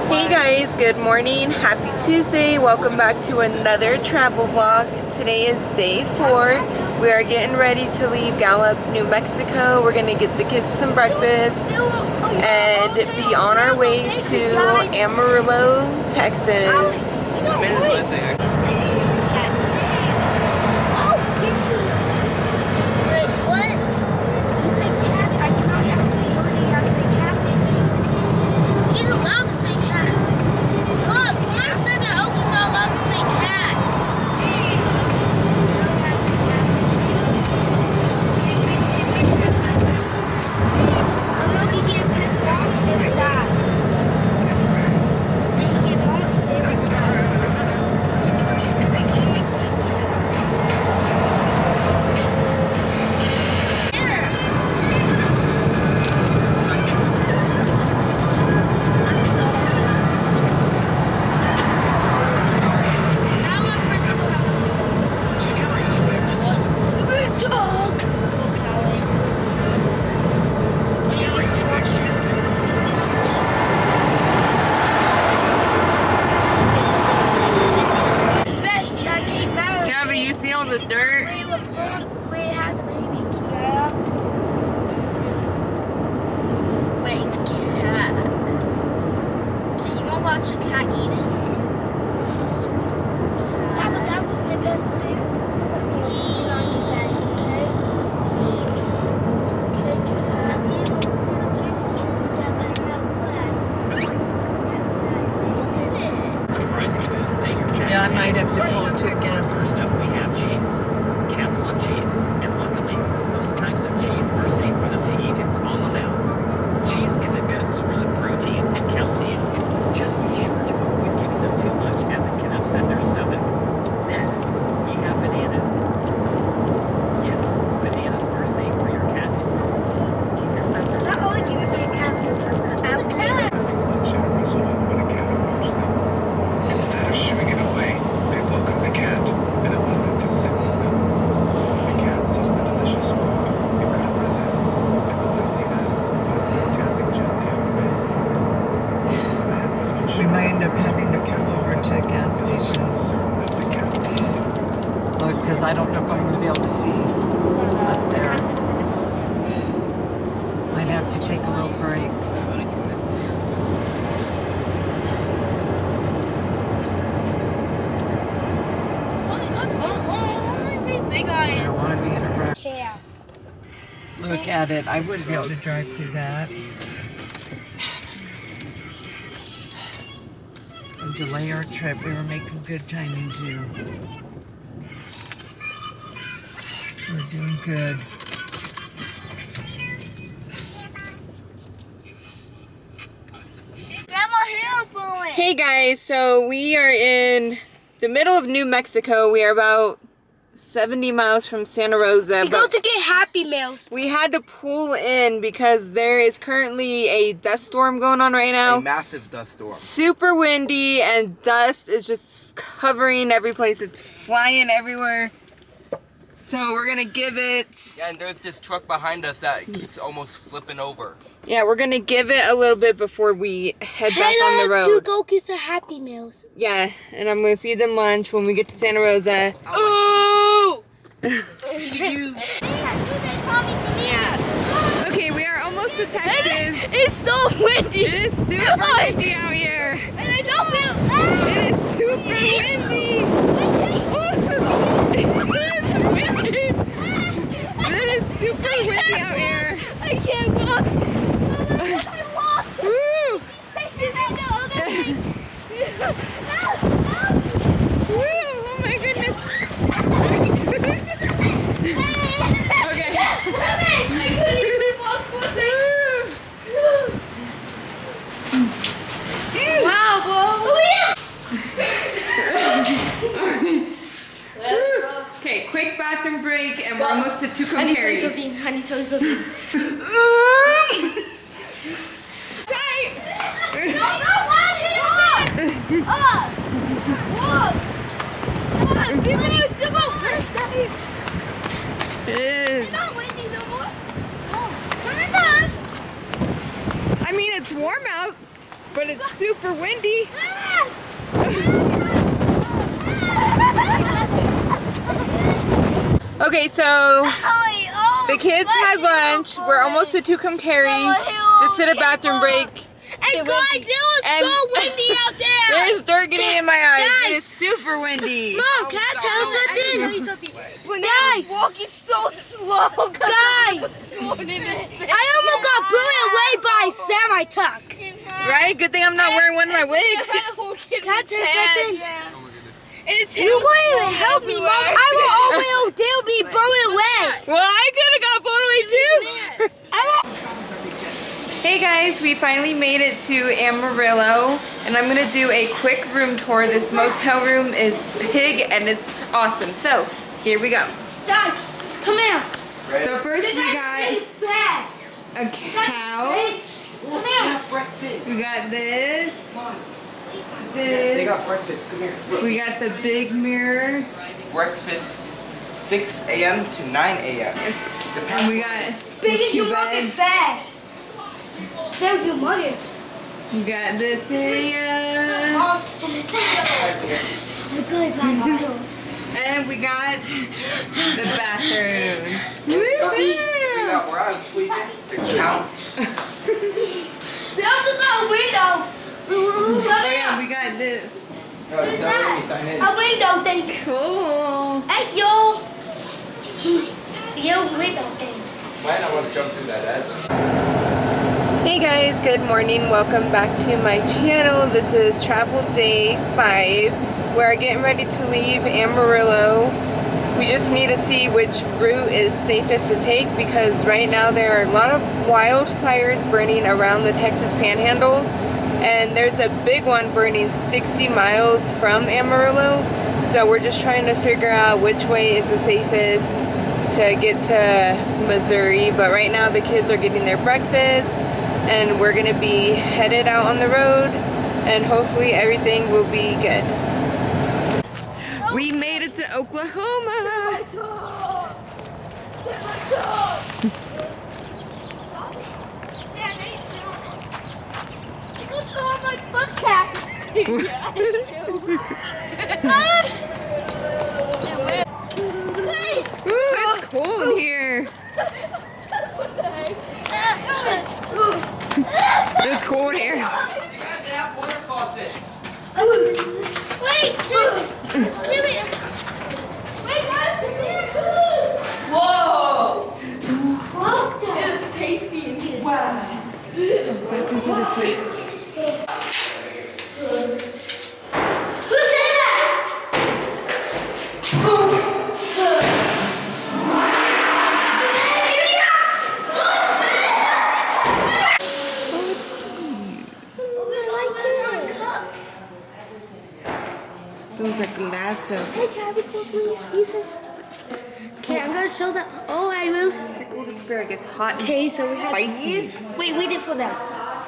Hey guys, good morning, happy Tuesday, welcome back to another travel vlog. Today is day 4. We are getting ready to leave Gallup, New Mexico. We're gonna get the kids some breakfast and be on our way to Amarillo, Texas. The dirt. We had the baby cat. Wait, cat. Okay, you wanna watch a cat eating? That would be best to do. Yeah, I might have to pull to a gas. First up, we have cheese. Cats love cheese, and luckily, most types of cheese are safe for them to eat in small amounts. Cheese is a good source of protein and calcium. Just be sure to avoid giving them too much as it can upset their stomach. Next, we have banana. Yes, bananas are safe for your cat. Not only give it to your cat, Instead of shooing it away, they welcome the cat and allow it to sit with them. The cat saw the delicious food and couldn't resist, and politely asked about tapping gently on the bed. The man was unsure. We might end up having to pull over to a gas station. Look, because I don't know if I'm going to be able to see up there. Might have to take a little break. I don't want to be in a rush. Look at it. I wouldn't be able to drive through that. And delay our trip. We were making good timing too. We're doing good. Hey guys, so we are in the middle of New Mexico. We are about 70 miles from Santa Rosa. We go to get Happy Meals. We had to pull in because there is currently a dust storm going on right now. A massive dust storm. Super windy and dust is just covering every place. It's flying everywhere. So we're gonna give it... Yeah, and there's this truck behind us that keeps almost flipping over. Yeah, we're gonna give it a little bit before we head back on the road. to go get the Happy Meals. Yeah, and I'm gonna feed them lunch when we get to Santa Rosa. Oh! Okay, we are almost to Texas. It's so windy. It is super windy out here. And I don't feel. It is super windy. It is windy. It is super windy out here. I can't walk. Woo! Woo! Oh my goodness. Okay. I couldn't even walk for a second. Wow, bro. Okay, quick bathroom break, and we're almost to Tucumcari. I need to tell you something. Tight! It is. I mean, it's warm out. but it's super windy. Okay, so the kids had lunch. We're almost to Tucumcari. Just hit a bathroom break. Hey guys, it was so windy out there. There's dirt getting in my eyes. Guys. It is super windy. Mom, can I tell you something? When I was walking so slow, guys, I almost got blown away by a semi truck. Right? Good thing I'm not wearing one of my wigs. Can I tell you something? Oh You won't even help me, Mom. I will always still be blown away. Well, I could have got blown away too. Hey guys, we finally made it to Amarillo, and I'm gonna do a quick room tour. This motel room is big and it's awesome. So here we go. Guys, come here. So first we got bags. a couch. Come here. We got this. They got breakfast. Come here. We got the big mirror. Breakfast 6 a.m. to 9 a.m. And we got Big the as two your mother's beds. bags. They're your mother's. We got this area. And we got the bathroom. Where I'm sleeping. The couch. We also got a window. Oh yeah, we got this. No, it's not letting me sign in. A window thing. Cool. Hey, yo. Yo, window thing. Why not want to jump through that, Dad? Hey guys, good morning. Welcome back to my channel. This is travel day 5. We're getting ready to leave Amarillo. We just need to see which route is safest to take because right now there are a lot of wildfires burning around the Texas Panhandle. And there's a big one burning 60 miles from Amarillo. So we're just trying to figure out which way is the safest to get to Missouri. But right now the kids are getting their breakfast and we're gonna be headed out on the road and hopefully everything will be good. We made it to Oklahoma. Ooh, it's cold here. It's cold here. You got that water faucet. Wait, give me. Wait, guys, come here. Whoa! Look, it's tasty in here. Wow. Welcome to this week. Who's that? Those are glasses. Hey, can I record, please? You said. Okay, I'm gonna show that. Oh, I will. Pickled asparagus, hot and Okay, so we have spicy. these. Wait, did for that.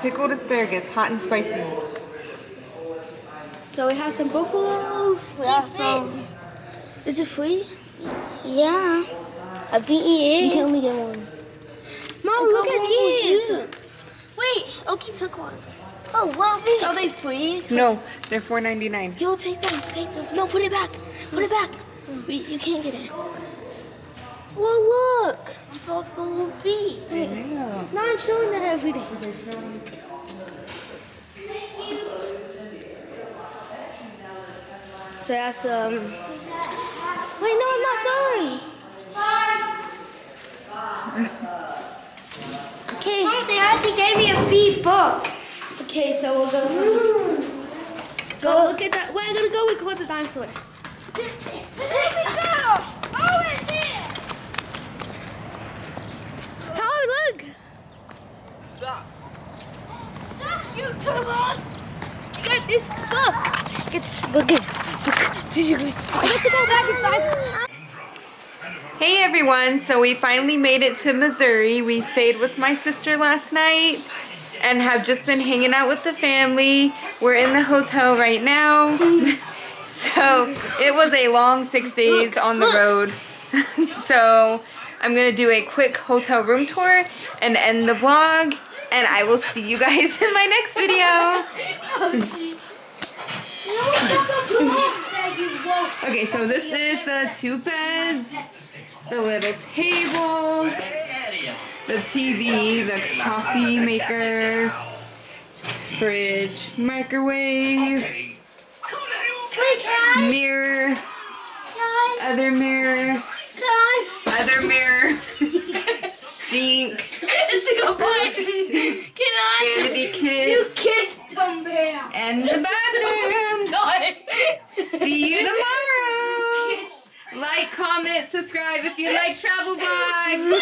Pickled asparagus, hot and spicy. So we have some buffaloes. We have some. Is it free? Yeah. I beat it. You can only get one. Mom, look at these. Wait, Oki took one. Oh, well, are they free? No, they're $4.99. Yo, take them. Take them. No, put it back. Put it back. You can't get it. Well, look. I thought they would be. No, I'm showing that every day. So that's Wait, no, I'm not done. Okay. They already gave me a free book. Okay, so we'll go. Go look at that. Wait, I'm gonna go record the dinosaur. Let me go. Oh, it's here. How look? Stop. Stop, YouTubers. You got this book. Get this book. Let's go back inside. Hey everyone, so we finally made it to Missouri. We stayed with my sister last night and have just been hanging out with the family. We're in the hotel right now. So it was a long 6 days on the road. So I'm gonna do a quick hotel room tour and end the vlog. And I will see you guys in my next video. Okay, so this is the 2 beds, the little table, the TV, the coffee maker, fridge, microwave, mirror, other mirror, sink, vanity kit, and the bathroom. See you tomorrow. Like, comment, subscribe if you like travel vlogs.